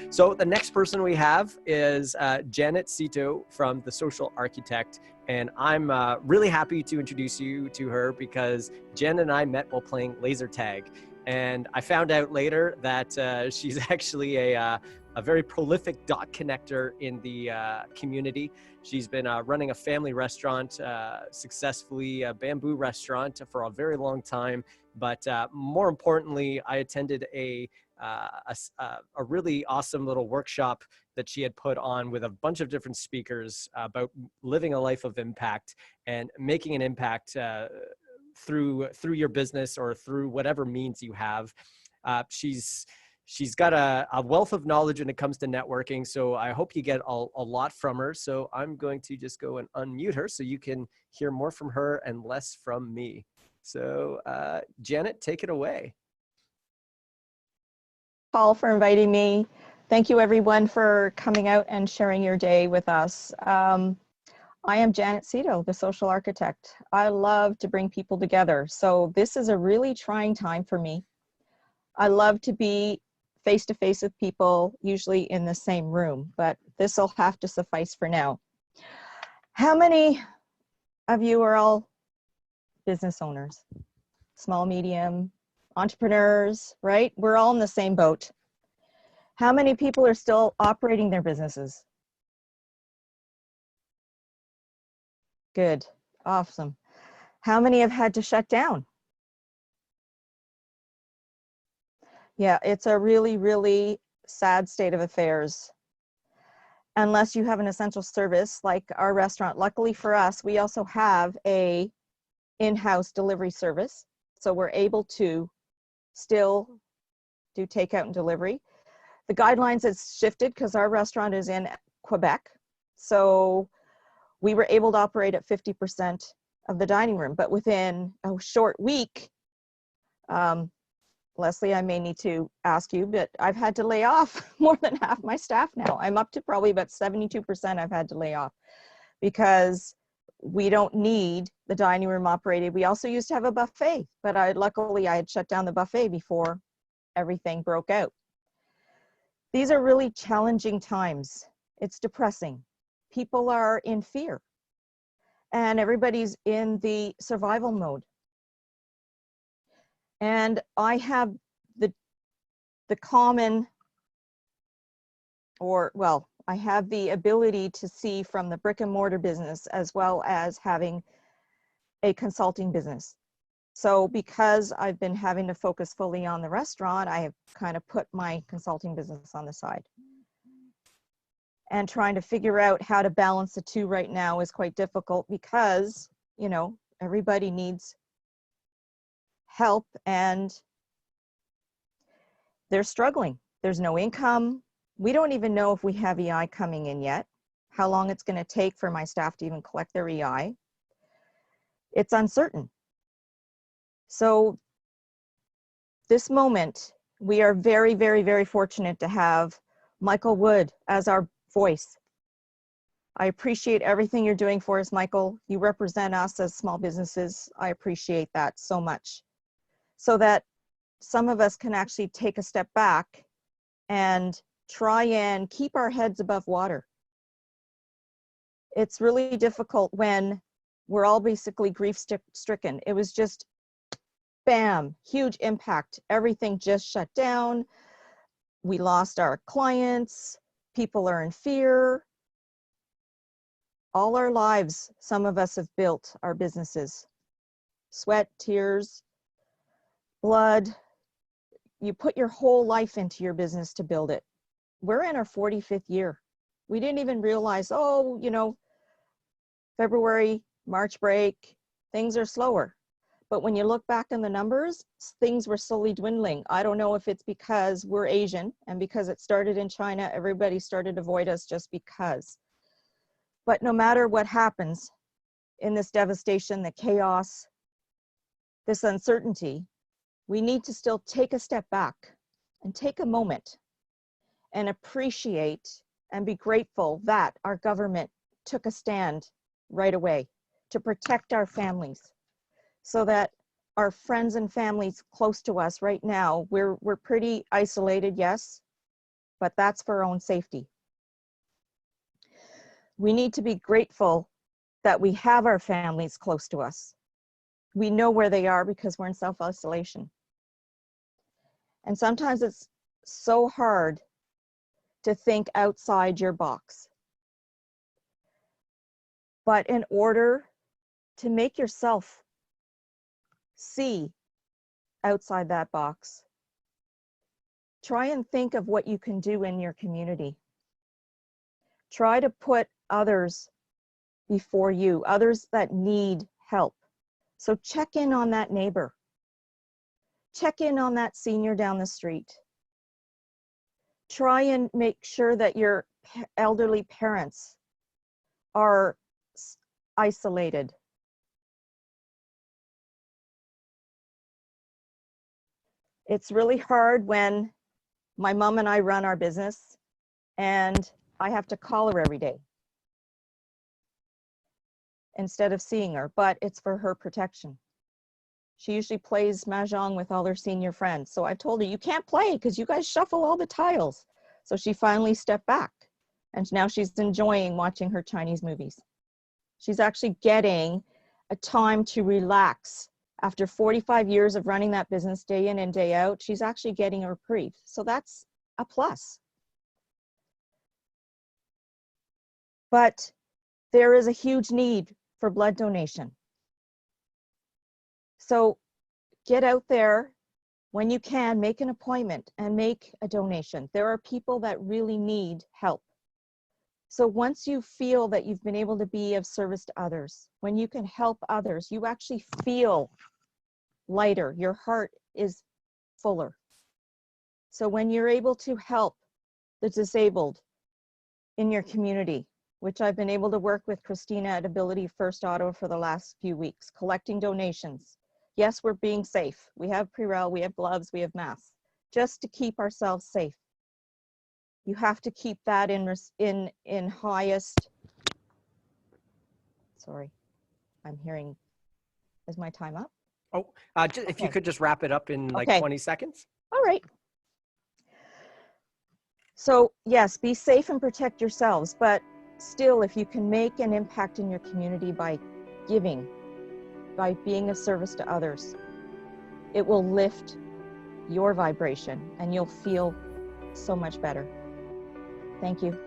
So the next person we have is Janet Seto from The Social Architect. And I'm really happy to introduce you to her because Jen and I met while playing laser tag. And I found out later that she's actually a very prolific dot connector in the community. She's been running a family restaurant, successfully a bamboo restaurant for a very long time. But more importantly, I attended a really awesome little workshop that she had put on with a bunch of different speakers about living a life of impact and making an impact through your business or through whatever means you have. She's got a wealth of knowledge when it comes to networking, so I hope you get a lot from her. So I'm going to just go and unmute her so you can hear more from her and less from me. So Janet, take it away. Paul, for inviting me. Thank you everyone for coming out and sharing your day with us. I am Janet Seto, the social architect. I love to bring people together. So this is a really trying time for me. I love to be face-to-face with people, usually in the same room, but this will have to suffice for now. How many of you are all business owners? Small, medium, entrepreneurs, right? We're all in the same boat. How many people are still operating their businesses? Good, awesome. How many have had to shut down? Yeah, it's a really, really sad state of affairs. Unless you have an essential service like our restaurant. Luckily for us, we also have a in-house delivery service. So we're able to still do takeout and delivery. The guidelines have shifted because our restaurant is in Quebec. So we were able to operate at 50% of the dining room, but within a short week, Leslie, I may need to ask you, but I've had to lay off more than half my staff now. I'm up to probably about 72% I've had to lay off because we don't need the dining room operated. We also used to have a buffet, but luckily I had shut down the buffet before everything broke out. These are really challenging times. It's depressing. People are in fear and everybody's in the survival mode. And I have the common, I have the ability to see from the brick and mortar business as well as having a consulting business. So because I've been having to focus fully on the restaurant, I have kind of put my consulting business on the side. And trying to figure out how to balance the two right now is quite difficult because, you know, everybody needs help and they're struggling. There's no income. We don't even know if we have EI coming in yet, how long it's going to take for my staff to even collect their EI. It's uncertain. So this moment, we are very, very, very fortunate to have Michael Wood as our voice. I appreciate everything you're doing for us, Michael. You represent us as small businesses. I appreciate that so much. So that some of us can actually take a step back and try and keep our heads above water. It's really difficult when we're all basically grief-stricken. It was just, bam, huge impact. Everything just shut down. We lost our clients. People are in fear. All our lives, some of us have built our businesses. Sweat, tears, blood. You put your whole life into your business to build it. We're in our 45th year. We didn't even realize, oh, you know, February, March break, things are slower. But when you look back in the numbers, things were slowly dwindling. I don't know if it's because we're Asian and because it started in China, everybody started to avoid us just because. But no matter what happens in this devastation, the chaos, this uncertainty, we need to still take a step back and take a moment and appreciate and be grateful that our government took a stand right away to protect our families so that our friends and families close to us right now, we're pretty isolated, yes, but that's for our own safety. We need to be grateful that we have our families close to us. We know where they are because we're in self-isolation. And sometimes it's so hard to think outside your box. But in order to make yourself see outside that box, try and think of what you can do in your community. Try to put others before you, others that need help. So check in on that neighbor. Check in on that senior down the street. Try and make sure that your elderly parents are isolated. It's really hard when my mom and I run our business and I have to call her every day instead of seeing her, but it's for her protection. She usually plays mahjong with all her senior friends. So I told her, you can't play because you guys shuffle all the tiles. So she finally stepped back and now she's enjoying watching her Chinese movies. She's actually getting a time to relax. After 45 years of running that business day in and day out, she's actually getting a reprieve. So that's a plus. But there is a huge need for blood donation. So get out there when you can, make an appointment and make a donation. There are people that really need help. So once you feel that you've been able to be of service to others, when you can help others, you actually feel lighter. Your heart is fuller. So when you're able to help the disabled in your community, which I've been able to work with Christina at Ability First Auto for the last few weeks, collecting donations. Yes, we're being safe. We have Purell, we have gloves, we have masks, just to keep ourselves safe. You have to keep that in highest. Sorry, I'm hearing, is my time up? Oh, if you could just wrap it up in like 20 seconds. All right. So yes, be safe and protect yourselves, but still, if you can make an impact in your community by giving, by being of service to others, it will lift your vibration and you'll feel so much better. Thank you.